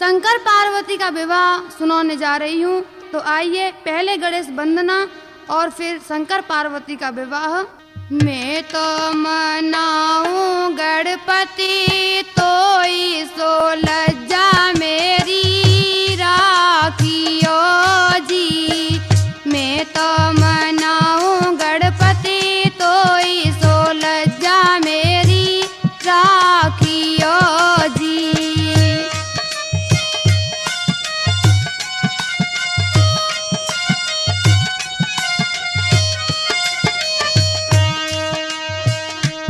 शंकर पार्वती का विवाह सुनाने जा रही हूँ। तो आइए पहले गणेश वंदना और फिर शंकर पार्वती का विवाह। मैं तो मनाऊं गणपति तोई सो लज्जा मेरी राखियो जी। मैं तो मनाऊं गणपति तोई सो लज्जा मेरी राखियो जी।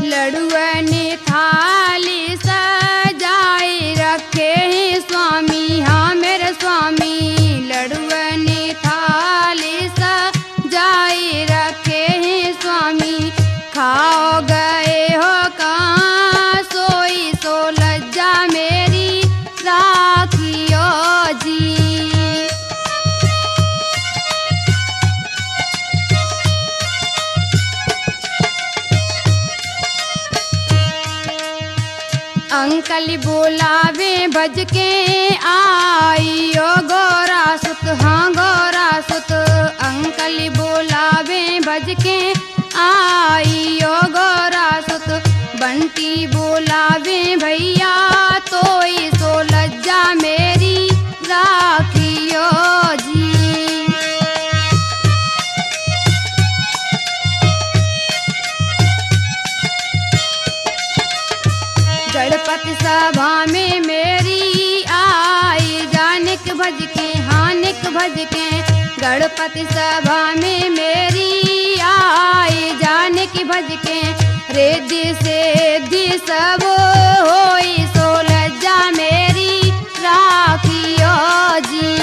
लड़ुअनी थाली सजाई रखे हैं स्वामी, हाँ मेरे स्वामी। लड़ुअनी थाली सजाई रखे हैं स्वामी। खाओ गए हो कहाँ सोई सो लज्जा मेरी राखियो जी। अंकल बोलावे भज के आइयो गोरा सुत, हाँ गोरा सुत। अंकल बोलावे भज के आइयो गोरा सुत। बंटी बोलावे भैया तोई सो लज्जा मेरी राखियो जी। गणपति सभा में मेरी आई जानिक भज के, हानिक भज के। गणपति सभा में मेरी आई जानिक भज के। रिद्धि सिद्धि सब होई सो लज्जा मेरी राखियो जी।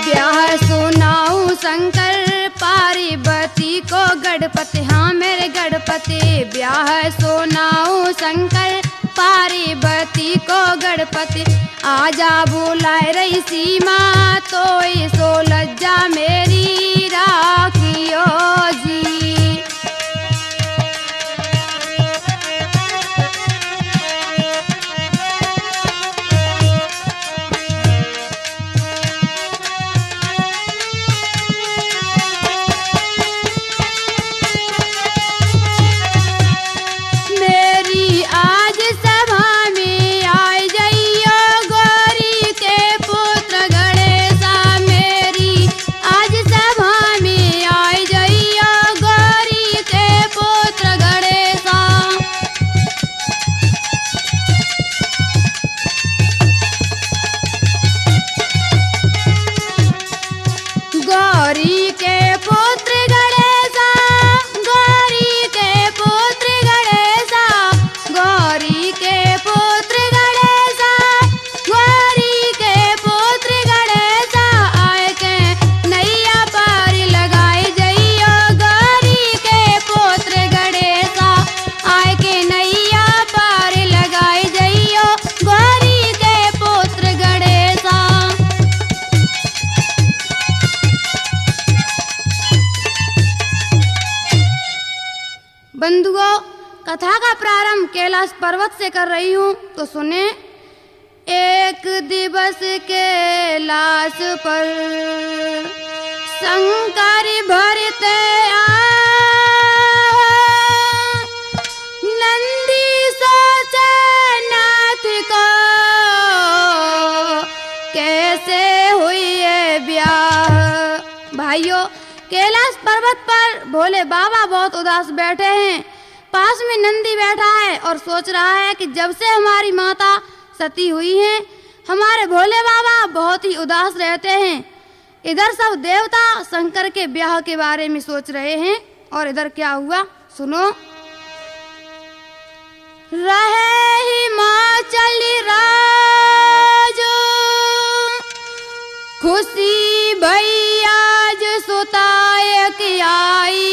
ब्याह सुनाऊं शंकर पार्वती को गणपति, हाँ मेरे गणपति। ब्याह सुनाऊं शंकर पार्वती को गणपति। आजा बुलाए रही सीमा तोई सो लज्जा मेरी राखियो जी। बंधुओं, कथा का प्रारंभ कैलाश पर्वत से कर रही हूँ, तो सुने। एक दिवस कैलाश पर शंकर भरते नंदी सोचे नाथ को कैसे हुई है ब्याह। भाइयों, कैलाश पर्वत पर भोले बाबा बहुत उदास बैठे हैं। पास में नंदी बैठा है और सोच रहा है कि जब से हमारी माता सती हुई है, हमारे भोले बाबा बहुत ही उदास रहते हैं। इधर सब देवता शंकर के ब्याह के बारे में सोच रहे हैं और इधर क्या हुआ सुनो। रहे हिमाचल राज खुशी भैया जो सुतायक आई।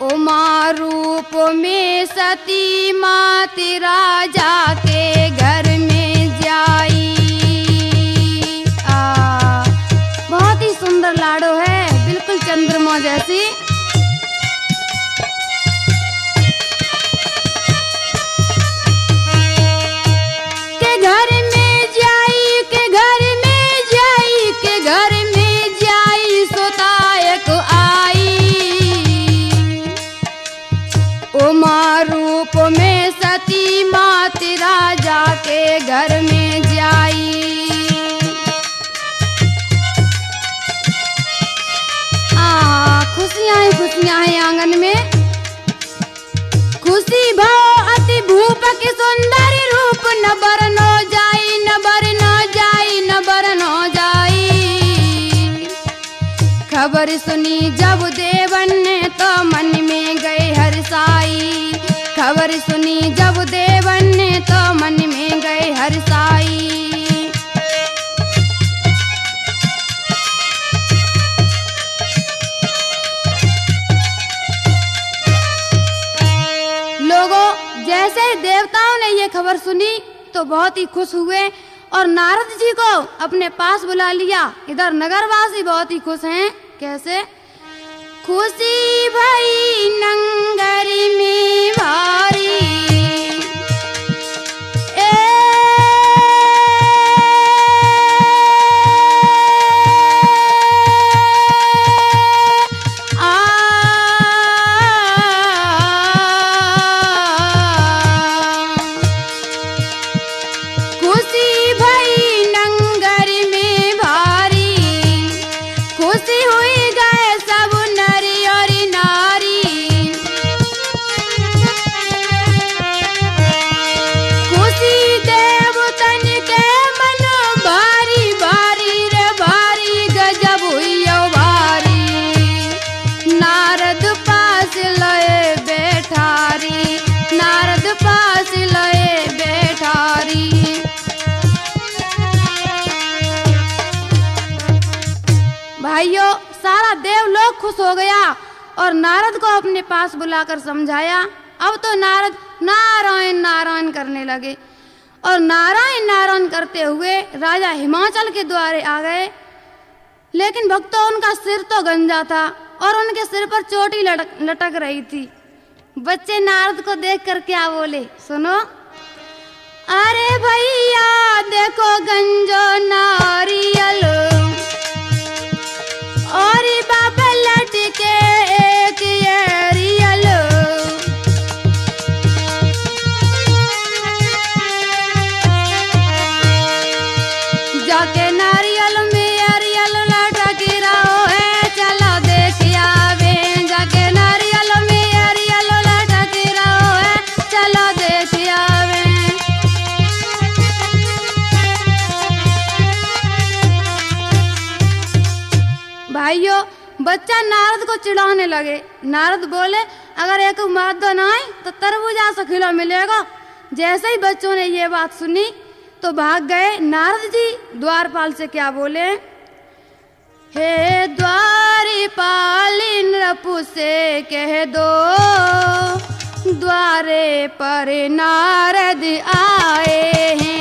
उमा रूप में सती माती राजा के घर में जाई। बहुत ही सुंदर लाडो है, बिल्कुल चंद्रमा जैसी। खबर सुनी जब देवन ने तो मन में गए हर्षाई। खबर सुनी जब देवन ने तो मन में गए हर्षाई। लोगों, जैसे ही देवताओं ने ये खबर सुनी तो बहुत ही खुश हुए और नारद जी को अपने पास बुला लिया। इधर नगरवासी बहुत ही खुश हैं। कैसे? खुशी भई नंगरी में भारी, भाइयों, सारा देवलोक खुश हो गया और नारद को अपने पास बुलाकर समझाया। अब तो नारद नारायण नारायण करने लगे और नारायण नारायण करते हुए राजा हिमाचल के द्वारे आ गए। लेकिन भक्तों, उनका सिर तो गंजा था और उनके सिर पर चोटी लटक रही थी। बच्चे नारद को देखकर क्या बोले, सुनो। अरे भैया देखो गंजो नारियल और बाबा लटके एक एरियल। जाके नारियल में एरियल लटक रहो है, चलो देख आवे। जाके नारियल में एरियल लटक रहो है, चलो देख आवे। भाइयों, बच्चा नारद को चिढ़ाने लगे। नारद बोले, अगर एक मादा ना आए तो तरबूजा सा खिला मिलेगा। जैसे ही बच्चों ने ये बात सुनी तो भाग गए। नारद जी द्वारपाल से क्या बोले, हे द्वारपाल नृपु से कह दो, द्वारे पर नारद आए हैं।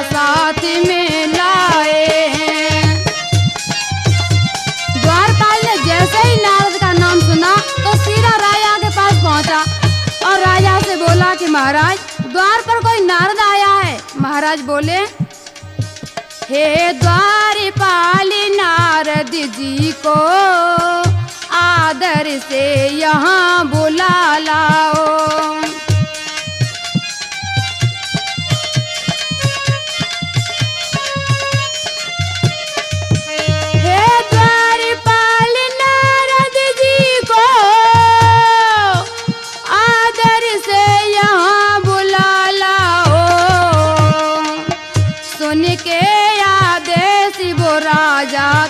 साथ में लाए हैं। द्वारपाल ने जैसे ही नारद का नाम सुना तो सीधा राजा के पास पहुंचा और राजा से बोला कि महाराज, द्वार पर कोई नारद आया है। महाराज बोले, हे द्वारपाल नारद जी को आदर से यहाँ बुला लाओ।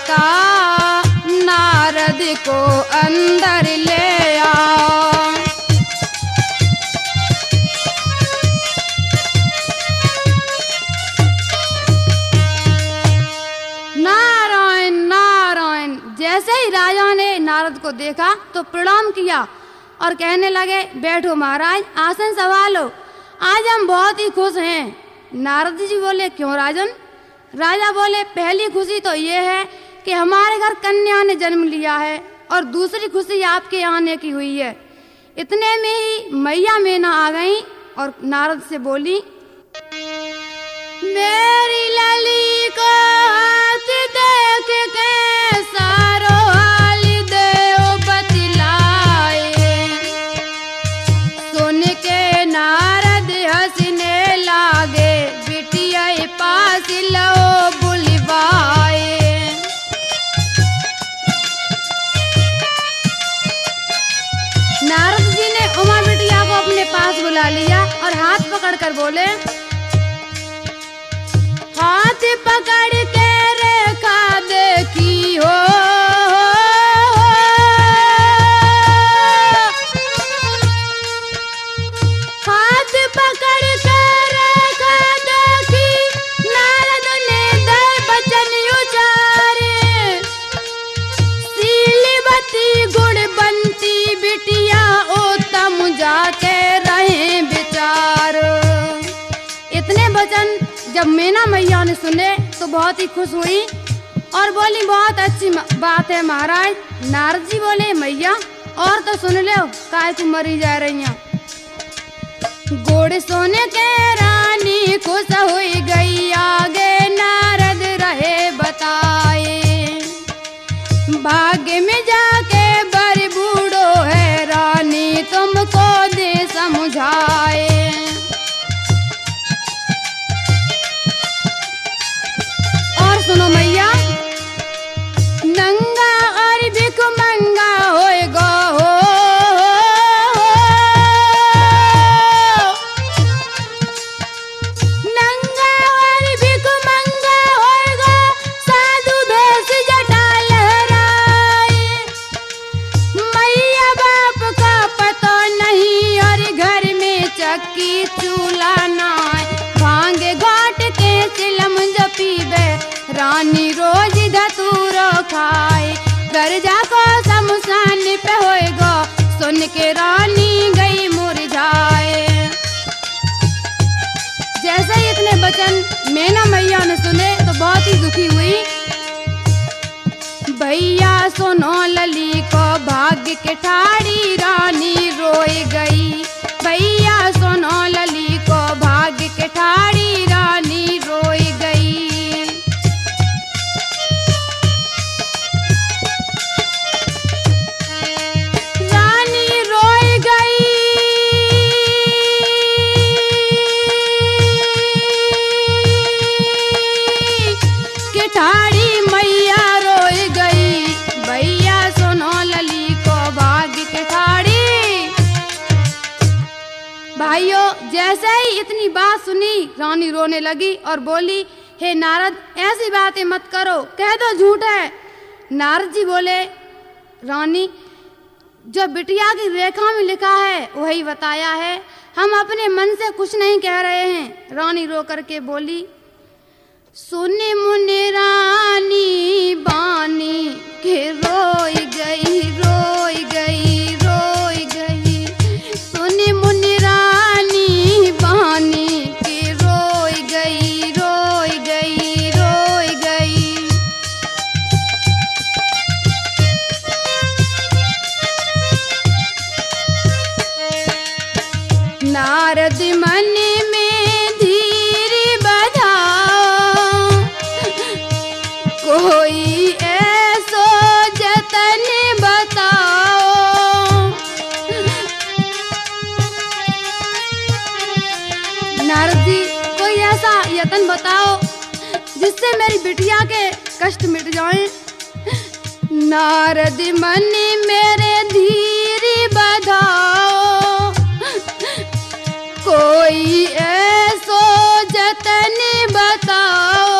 का नारद को अंदर ले आओ। नारायण नारायण। जैसे ही राजा ने नारद को देखा तो प्रणाम किया और कहने लगे, बैठो महाराज, आसन संभालो, आज हम बहुत ही खुश हैं। नारद जी बोले, क्यों राजन? राजा बोले, पहली खुशी तो ये है कि हमारे घर कन्या ने जन्म लिया है और दूसरी खुशी आपके आने की हुई है। इतने में ही मैया मैना आ गई और नारद से बोली, मेरी लली को हाथ देख के सारो हाल देव बतलाए। पकड़कर बोले, हाथ पकड़ के रेखा देखी हो, हाथ पकड़ के रेखा देखी, नारद ने दर बचन उचारे, सीलवती गुणवंती बिटिया उत्तम जाके रहे विचार। इतने वचन जब मैना मैया ने सुने तो बहुत ही खुश हुई और बोली, बहुत अच्छी बात है महाराज। नारद जी बोले, मैया और तो सुन लो, काहे तुम मरी जा रही हैं। गोड़ सोने के रानी खुश हुई गई, आगे नारद रहे बताए, भाग्य में जाके बर बूढ़ो है रानी, तुमको दे समझाए। और सुनो मैया, नंगा और भिख मंगा होएगा हो, नंगा और भिख मंगा होएगा, साधु भेष जटा लहराए, मैया बाप का पता नहीं और घर में चक्की चूल्हा नाय, भांग घाट के चिलम जपीबे रानी रोज धतूरो खाए, घर जाको शमशान पे होएगा, सुन के रानी गई मुरझाए। जैसे ही इतने वचन मैना मैया ने सुने तो बहुत ही दुखी हुई। भैया सुनो लली को भाग्य के ठाड़ी, रानी रोए गई, भैया सुनो लली को भाग्य के ठाड़ी, रानी रोए गई। रानी रोए गई, के ठाड़ी मैया रोए गई, भैया सुनो लली को भाग्य के ठाड़ी। भाइयों, जैसे ही इतनी बात सुनी रानी रोने लगी और बोली, हे नारद ऐसी बातें मत करो, कह दो झूठ है। नारद जी बोले, रानी जो बिटिया की रेखा में लिखा है वही बताया है, हम अपने मन से कुछ नहीं कह रहे हैं। रानी रो करके बोली, सुने मुने रानी बानी के रोई गई, रोई गई, रोई गई, सुने मुने रानी बानी के रोई गई, रोई गई, रोई गई। नारद मन में धीर बधाओ, कोई ऐसो जतन बताओ। नारद जी, कोई ऐसा यतन बताओ जिससे मेरी बिटिया के कष्ट मिट जाएं। नारद मन मेरे धीर बधाओ, कोई ऐसो जतन बताओ।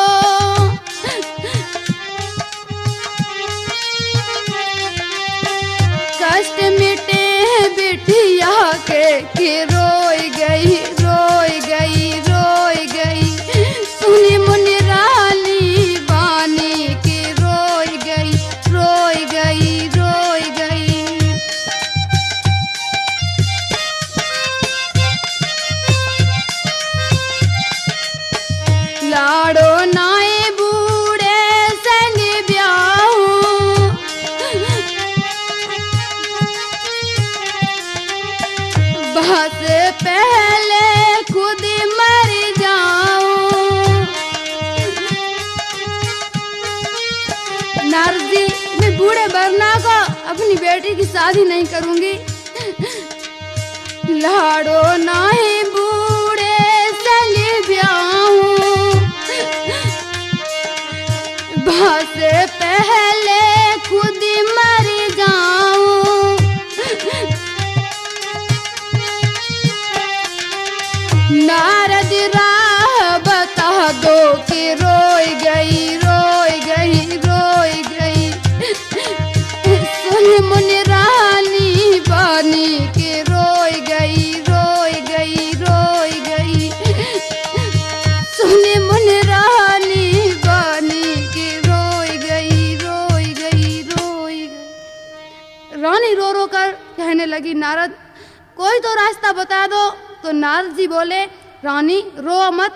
कष्ट मिटे बिटिया के रोई गई, रोई गई, रोई गई, सुनी मुनि रानी बानी के रोई गई, रोई गई, रोई गई। लाड़ो नाए बूढ़े संग ब्याहूं, बस पहले खुद मर जाऊं। नारद जी, मैं बूढ़े वरना को अपनी बेटी की शादी नहीं करूंगी। लाड़ो नाए बूढ़े संग ब्याहूं, बस पहले खुद मर जाऊं। नारद राह बता दो कि रोई गई रोई गई रोई गई। सुन मुनि रानी बानी के रोई गई रोई गई रोई गई। सुन मुनि रानी बानी के रोई गई रोई गई रोई गई। रानी रो रो कर कहने लगी, नारद कोई तो रास्ता बता दो। तो नारद जी बोले, रानी रो मत,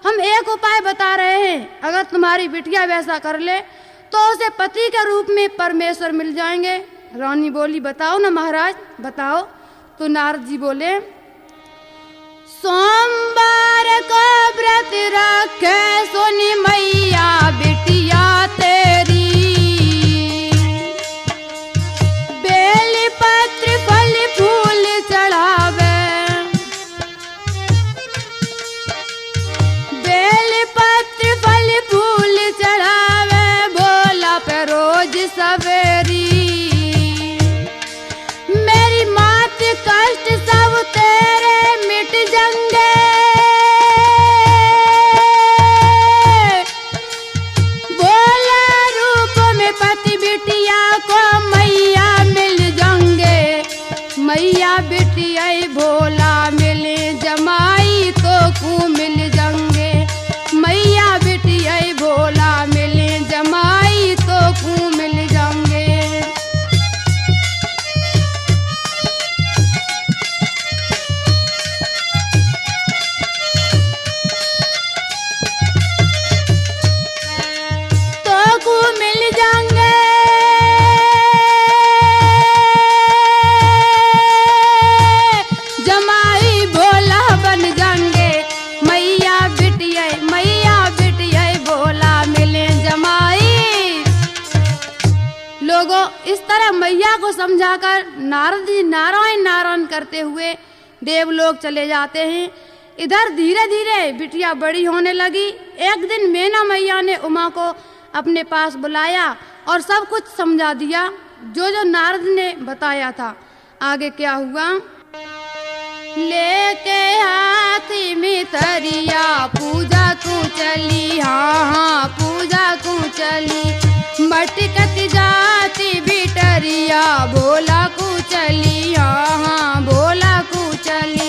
हम एक उपाय बता रहे हैं। अगर तुम्हारी बिटिया वैसा कर ले तो उसे पति के रूप में परमेश्वर मिल जाएंगे। रानी बोली, बताओ ना महाराज बताओ। तो नारद जी बोले, सोमवार को व्रत रखे सुनी मैया बिटिया तेरी। बेल पत्र फल फूल चढ़ावे, बेल पत्र फल फूल चढ़ावे, भोला पे रोज सवेरी। मेरी मात कष्ट सब तेरे मिट जाएंगे, भोला रूप में पति बिटिया को मैया मिल जाएंगे। मैया बिटिया भोला मिले जमाई तो को मिल जाएंगे। मैया बिटिया भोला मिले जमाई तो को मिल जाएंगे। तो को मिल जाएंगे, जमाई भोला बन जाएंगे। मैया बिटिया भोला मिले जमाई। लोगों, इस तरह मैया को समझाकर नारद जी नारायण नारायण करते हुए देवलोक चले जाते हैं। इधर धीरे धीरे बिटिया बड़ी होने लगी। एक दिन मैना मैया ने उमा को अपने पास बुलाया और सब कुछ समझा दिया जो जो नारद ने बताया था। आगे क्या हुआ? लेके हाथी में तरिया पूजा को चली, हाँ हाँ पूजा को चली। मटकत जाती बिटरिया भोला को चली, हाँ हाँ भोला को चली।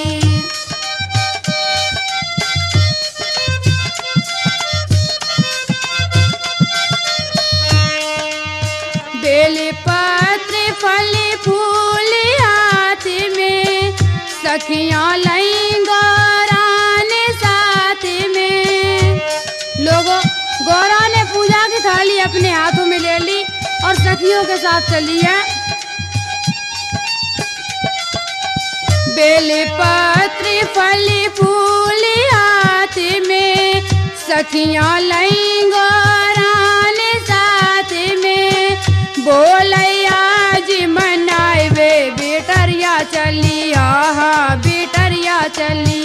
बेल पत्र फल फूल हाथ में, सखियां लाई गौरा ने साथ में। लोगों, गौरा ने पूजा की थाली अपने हाथों में ले ली और सखियों के साथ चली है। बेल पत्र फल फूल हाथ में, सखियां लाई गौरा ने साथ में। बोलैया जी मनाए वे बेटरिया चली, हाँ हाँ बेटरिया चली।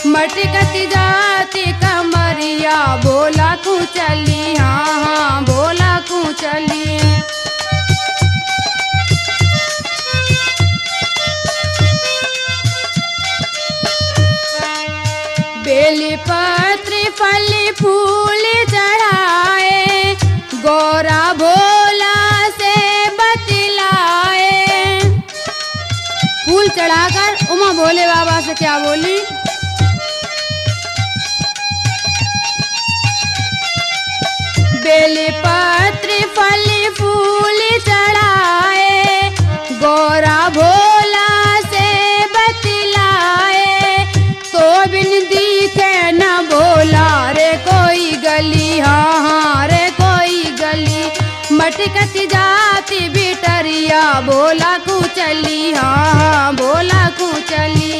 मटकत जाती कमरिया भोला को चली, हाँ हाँ भोला को चली। बेल पत्र फल फूल चढ़ाए, गौरा भोला से बतलाए। फूल चढ़ाकर उमा भोले बाबा से क्या बोली? बेल पत्र फल फूल चढ़ाए, गौरा भोला से बतलाए। तो बिन दिखे न भोला रे कोई गली, हाँ हाँ रे कोई गली। मटकत जाती बिटरिया भोला को चली, हाँ हाँ भोला को चली।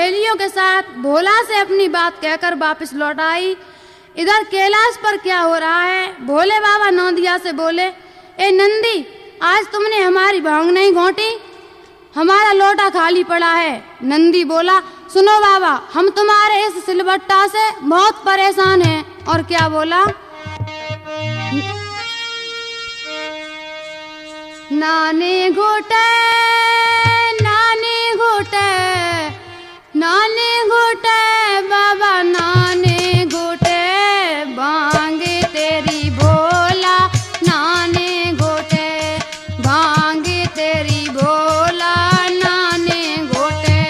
सहेलियों के साथ भोला से अपनी बात कहकर वापस लौट आई। इधर कैलाश पर क्या हो रहा है? भोले बाबा नौंदिया से बोले, ए नंदी, आज तुमने हमारी भांग नहीं घोंटी, हमारा लोटा खाली पड़ा है। नंदी बोला, सुनो बाबा, हम तुम्हारे इस सिलबट्टा से बहुत परेशान हैं। और क्या बोला? नाने घोटे, नाने घोटे, नाने घोटे बाबा, नाने घोटे भांग तेरी भोला, नाने घोटे भांग तेरी भोला, नाने घोटे।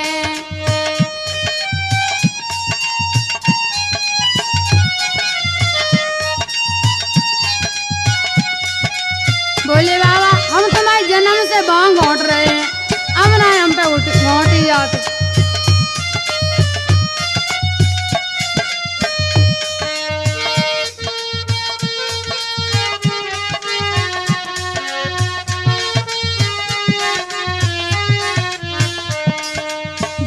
बोले बाबा, हम तुम्हारे जन्म से भांग घोंट रहे हैं, अब ना हम पे घोंटी जाती।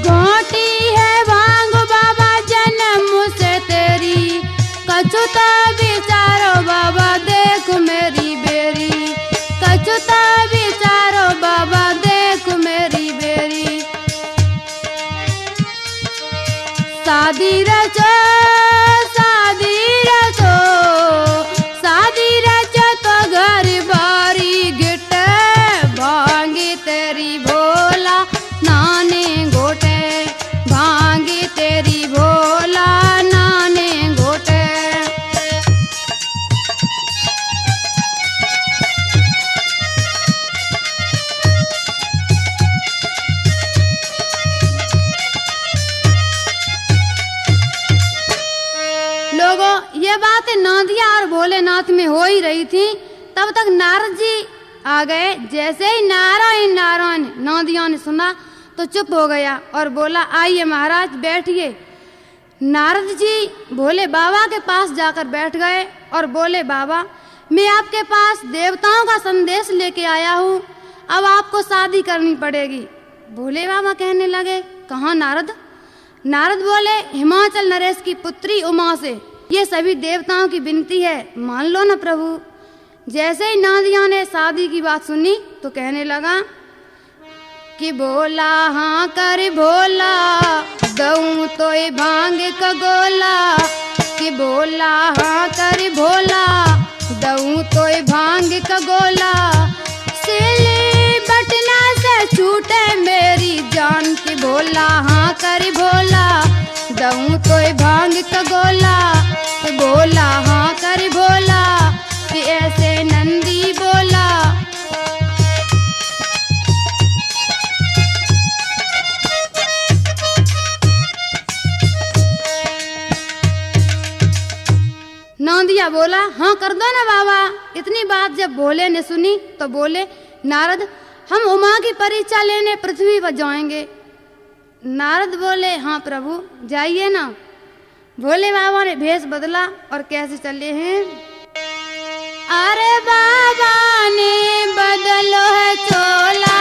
घोंटी है भांग बाबा जन्म से तेरी, कछुता बिचारो बाबा देख मेरी बेरी, कछुता बिचारो बाबा देख मेरी बेरी। शादी रचो, शादी रचो, शादी रचो तो घर बारी गिटे भांग तेरी भोला, नाने घोटे भांग तेरी भोला, नाने घोटे। लोगों, ये बातें नौंदिया और भोलेनाथ में हो ही रही थी। तब तक नारद जी आ गए। जैसे ही नारायण नारायण नौंदिया ने सुना तो चुप हो गया और बोला, आइए महाराज बैठिए। नारद जी भोले बाबा के पास जाकर बैठ गए और बोले, बाबा, मैं आपके पास देवताओं का संदेश लेके आया हूँ, अब आपको शादी करनी पड़ेगी। भोले बाबा कहने लगे, कहाँ नारद? नारद बोले, हिमाचल नरेश की पुत्री उमा से, ये सभी देवताओं की विनती है, मान लो ना प्रभु। जैसे ही नौंदिया ने शादी की बात सुनी तो कहने लगा कि भोला हाँ कर भोला, दऊं तो ये भांग का गोला, कि भोला हाँ कर भोला, दऊं तो ये भांग का गोला। सिले बटना से छूटे मेरी जान, की भोला हाँ कर भोला, दऊं तो ये भांग का गोला, कि भोला हाँ कर भोला, कि ऐसे नंदी बोला। नौंदिया बोला, हाँ कर दो ना बाबा। इतनी बात जब भोले ने सुनी तो बोले, नारद, हम उमा की परीक्षा लेने पृथ्वी पर जाएंगे। नारद बोले, हाँ प्रभु जाइए ना। भोले बाबा ने भेष बदला और कैसे चले हैं? अरे बाबा ने बदलो है चोला,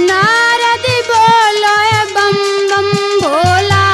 नारद बोलो है बम बम भोला।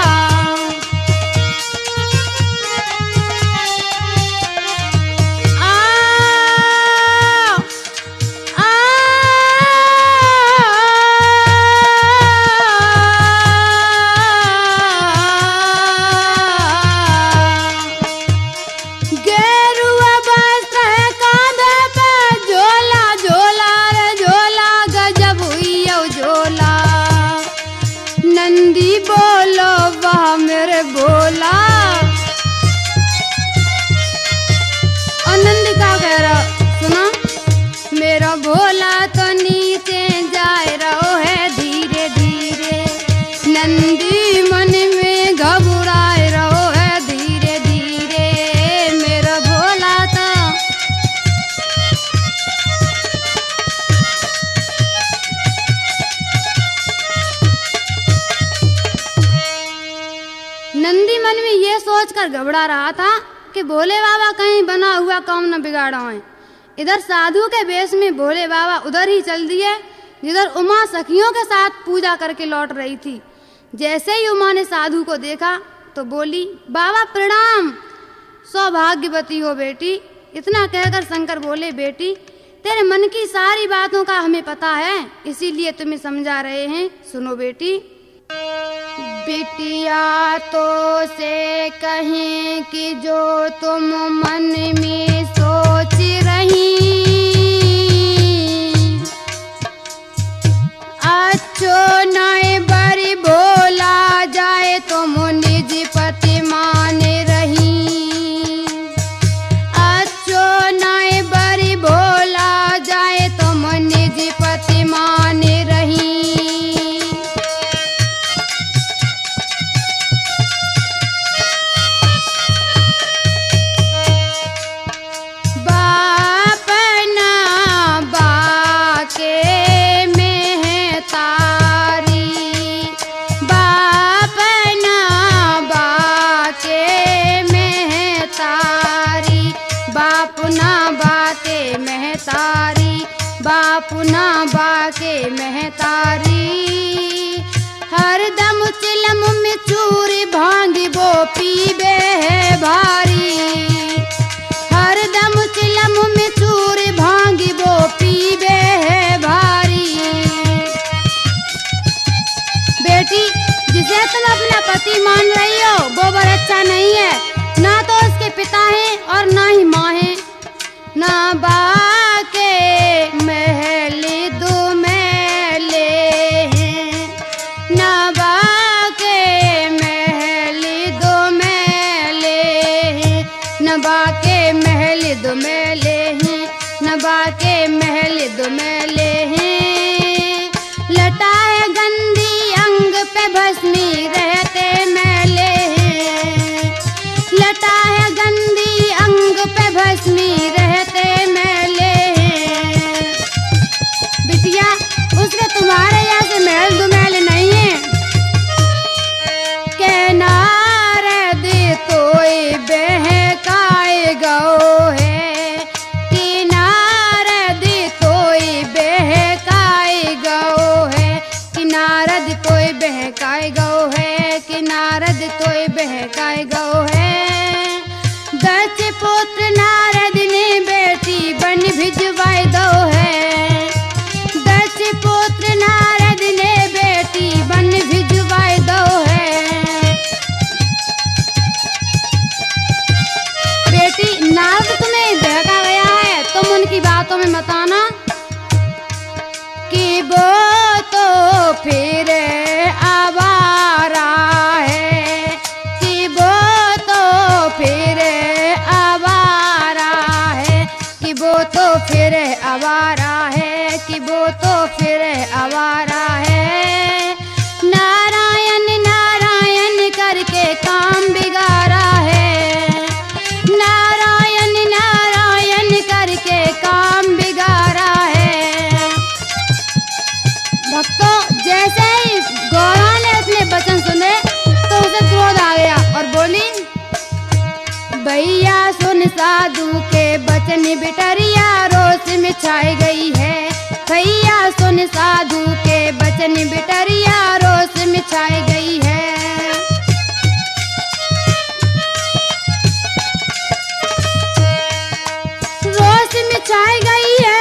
भोला और नंदी का कह रहा, सुना, मेरा भोला तो नीचे जाए रहो है धीरे धीरे, नंदी मन में घबराए रहो है धीरे धीरे, मेरा भोला तो। नंदी मन में ये सोचकर घबरा रहा था कि भोले बाबा कहीं बना हुआ काम न बिगाड़ाएं। इधर साधु के वेश में भोले बाबा उधर ही चल दिए जिधर उमा सखियों के साथ पूजा करके लौट रही थी। जैसे ही उमा ने साधु को देखा तो बोली, बाबा प्रणाम, सौभाग्यवती हो बेटी। इतना कहकर शंकर बोले, बेटी तेरे मन की सारी बातों का हमें पता है, इसीलिए तुम्हें समझा रहे हैं, सुनो बेटी। बिटिया तो से कहें कि जो तुम मन में सोच रही, अच्छो नए बरी भोला जाए तुम निज पति माने रही, अच्छो नए बरी भोला जाए तुम निज पति माने रही। बापुना बाके महतारी, हरदम चिलम में चूरी भांगी वो पीबे है भारी, हरदम चिलम में चूरी भांगी वो पीबे है भारी। बेटी जिसे तुम अपना पति मान रही हो वो बर अच्छा नहीं है, ना तो उसके पिता हैं और ना ही माँ है, ना बाके महली दो महले हैं, ना बाके महली दो महले हैं, न बाके महली दो महले हैं, न बाके महली दो महले हैं। लटाए गंदी अंग पे भस्मी रहते मैले हैं, लटाए गंदी अंग पे भस्मी रहते मैले हैं। बिटिया उसके तुम्हारे जैसे महल दुमहल नहीं है, के नारद तोय बहकाए गो है, कि नारद तोय बहकाए गो है, कि नारद तोय बहकाए गो है, कि नारद तोय बहकाए गो है। दस पुत्र नारद ने बेटी बन भिजवाए दो है, दस पुत्र नारद ने बेटी बन भिजवाए दो है। बेटी नारद तुम्हें बहका गया है, तुम उनकी बातों में मत आना, कि वो तो फिर आवारा है, कि वो तो फिर आवारा है, कि वो तो फिर आवारा है, कि वो तो फिर आवारा है। नारायण नारायण करके काम बिगाड़ा है, नारायण नारायण करके काम बिगाड़ा है। भक्तों जैसे ही गौरा ने अपने वचन सुने तो उसे क्रोध आ गया और बोली, भैया सुन साधु के वचन बिटरिया रोष में छाई गई है, भैया सुन साधु के वचन बिटरिया रोष में छाई गई है। रोष में छाई गई है,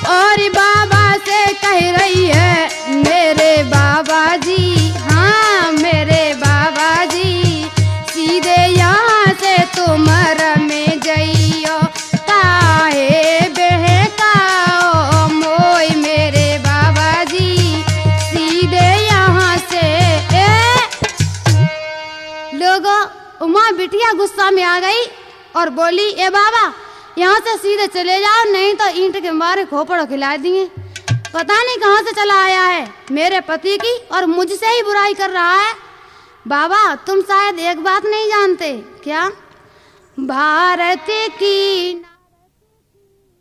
और बाबा से कह रही है, मेरे बाबा जी, हाँ मेरे बाबा जी, सीधे यहाँ से तुम में जइयो, काहे बहकाओ मोय मेरे बाबा जी, सीधे यहाँ से। लोगों उमा बिटिया गुस्सा में आ गई और बोली, ए बाबा यहाँ से सीधे चले जाओ, नहीं तो ईंट के मारे खोपड़ खिला दिए। पता नहीं कहाँ से चला आया है, मेरे पति की और मुझसे ही बुराई कर रहा है। बाबा तुम शायद एक बात नहीं जानते क्या, भारत की